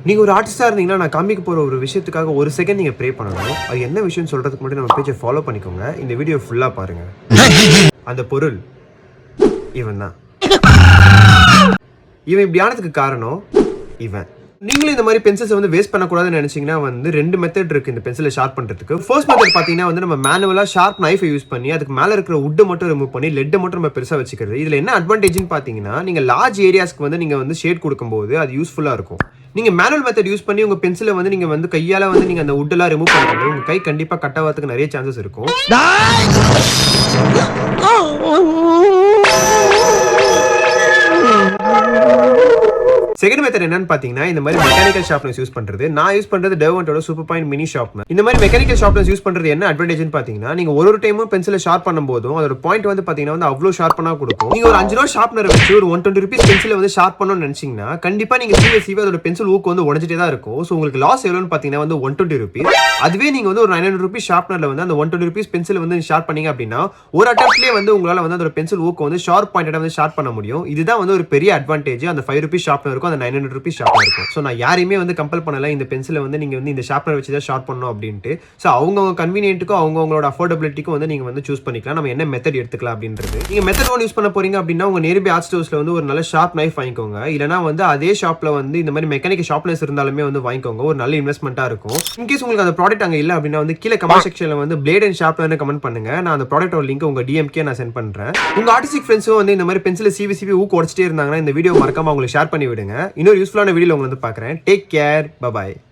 நீங்க ஒரு ஆர்டிஸ்டா இருந்தீங்கன்னா நான் காமிக்க போற ஒரு விஷயத்துக்காக ஒரு செகண்ட் நீங்க ப்ரே பண்ணணும். அது என்ன விஷயம்னு சொல்றதுக்கு முன்னாடி நம்ம பேஜை ஃபாலோ பண்ணிக்கோங்க. இந்த வீடியோ ஃபுல்லா பாருங்க. அந்த பொருள் இவன் தான். இவன் இப்படி ஆனதுக்கு காரணம் இவன். நீங்களும் இந்த மாதிரி பென்சில்ஸ் வந்து வேஸ்ட் பண்ணக்கூடாதுன்னு நினைச்சீங்கன்னா வந்து 2 மெத்தட் இருக்கு இந்த பென்சிலை ஷார்ப் பண்றதுக்கு. ஃபர்ஸ்ட் மெத்தட் பாத்தீங்கன்னா வந்து நம்ம மேனுவலா ஷார்ப் நைஃபை யூஸ் பண்ணி அதுக்கு மேல இருக்கிற வுட்டை மட்டும் ரிமூவ் பண்ணி லெட்டை மட்டும் நம்ம பெருசா வச்சுக்கிறது. இதுல என்ன அட்வான்டேஜ்னு பாத்தீங்கன்னா நீங்க லார்ஜ் ஏரியாஸ்க்கு வந்து நீங்க வந்து ஷேட் கொடுக்கும்போது அது யூஸ்ஃபுல்லா இருக்கும். நீங்க மேனுவல் மெத்தட் யூஸ் பண்ணி உங்க பென்சிலை வந்து நீங்க வந்து கையால வந்து நீங்க அந்த வுட்டெல்லாம் ரிமூவ் பண்ணும்போது உங்க கை கண்டிப்பா கட் ஆகிறதுக்கு நிறைய சான்சஸ் இருக்கும். செகண்ட் மெத்தட் என்னன்னு பாத்தீங்கன்னா இந்த மாதிரி மெக்கானிக்கல் ஷார்ப்னர்ஸ் யூஸ் பண்றது. நான் யூஸ் பண்றது டெர்வன்ட்டோட சூப்பர் பாயிண்ட் மினி ஷார்ப்னர். இந்த மாதிரி மெக்கானிக்கல் ஷார்ப்னர்ஸ் யூஸ் பண்றது என்ன அட்வான்டேஜ்னு பாத்தீங்கன்னா நீங்க ஒரு டைமும் பென்சிலை ஷார்ப் பண்ணும்போதும் அதோட பாயிண்ட் வந்து பாத்தீங்கன்னா வந்து அவ்வளவு ஷார்ப்பனா கொடுக்கும். நீங்க ஒரு 5 ரூபா ஷார்ப்னர் வச்சு ஒரு 120 ரூபீஸ் பென்சிலை வந்து ஷார்ப் பண்ணணும்னு நினைச்சீங்கன்னா கண்டிப்பா நீங்க சீவ அதோட பென்சில் ஊக்கு வந்து உடஞ்சிட்டே தான் இருக்கும். ஸோ உங்களுக்கு லாஸ் எவ்வளோன்னு பாத்தீங்கன்னா வந்து 120 ரூபீஸ். அதுவே நீங்க வந்து ஒரு 900 ரூபீஸ் ஷார்ப்னர்ல வந்து அந்த 120 ரூபீஸ் பென்சில் வந்து ஷார்ப் பண்ணீங்க அப்படின்னா ஒரு அட்டம்ப்ட்லயே வந்து உங்களால வந்து அதோட பென்சில் ஊக்கு வந்து ஷார்ப் பாயிண்டா வந்து ஷார்ப் பண்ண முடியும். இதுதான் வந்து ஒரு பெரிய அட்வான்டேஜ் அந்த 5 ரூபீஸ் ஷார்ப்னருக்கும் அந்த 900 ரூபீஸ் ஷார்ப்னர் இருக்கும். ஸோ நான் யாரையுமே வந்து கம்பல் பண்ணல இந்த பென்சிலை வந்து நீங்க வந்து இந்த ஷார்ப்னர் வச்சு தான் ஷார்ப் பண்ணணும் அப்படின்ட்டு. ஸோ அவங்க கன்வீனியன்ட்டுக்கும் அவங்களோட அஃபோர்டபிலிட்டிக்கும் வந்து நீங்க வந்து சூஸ் பண்ணிக்கலாம் நம்ம என்ன மெத்தட் எடுத்துக்கலாம் அப்படின்றது. நீங்க மெத்தட் 1 யூஸ் பண்ண போறீங்க அப்படின்னா உங்க நியர்பை ஆர்ட் ஸ்டோர்ஸ்ல வந்து ஒரு நல்ல ஷார்ப் நைஃப் வாங்கிக்கோங்க. இல்லனா வந்து அதே ஷாப்ல வந்து இந்த மாதிரி மெக்கானிக்கல் ஷார்ப்னர்ஸ் இருந்தாலுமே வந்து வாங்கிக்கோங்க. ஒரு நல்ல இன்வெஸ்ட்மெண்ட்டா இருக்கும். இன்கேஸ் உங்களுக்கு அந்த ப்ராடக்ட் அங்க இல்ல அப்படின்னா வந்து கீழே கமெண்ட் செக்ஷன்ல வந்து பிளேட் அண்ட் ஷார்ப்னர்னு கமெண்ட் பண்ணுங்க. நான் அந்த ப்ராடக்ட்டோட லிங்க் உங்க டிஎம்கே நான் சென்ட் பண்றேன். உங்க ஆர்டிஸ்டிக் ஃப்ரெண்ட்ஸும் வந்து இந்த மாதிரி பென்சிலை சீவி ஊக்கு உடைச்சிட்டே இருந்தாங்கன்னா இந்த வீடியோ மறக்காம அவங்களுக்கு ஷேர் பண்ணி விடுங்க. இன்னொரு யூஸ்ஃபுல்லான வீடியோல உங்களை வந்து பார்க்குறேன். Take care. பை.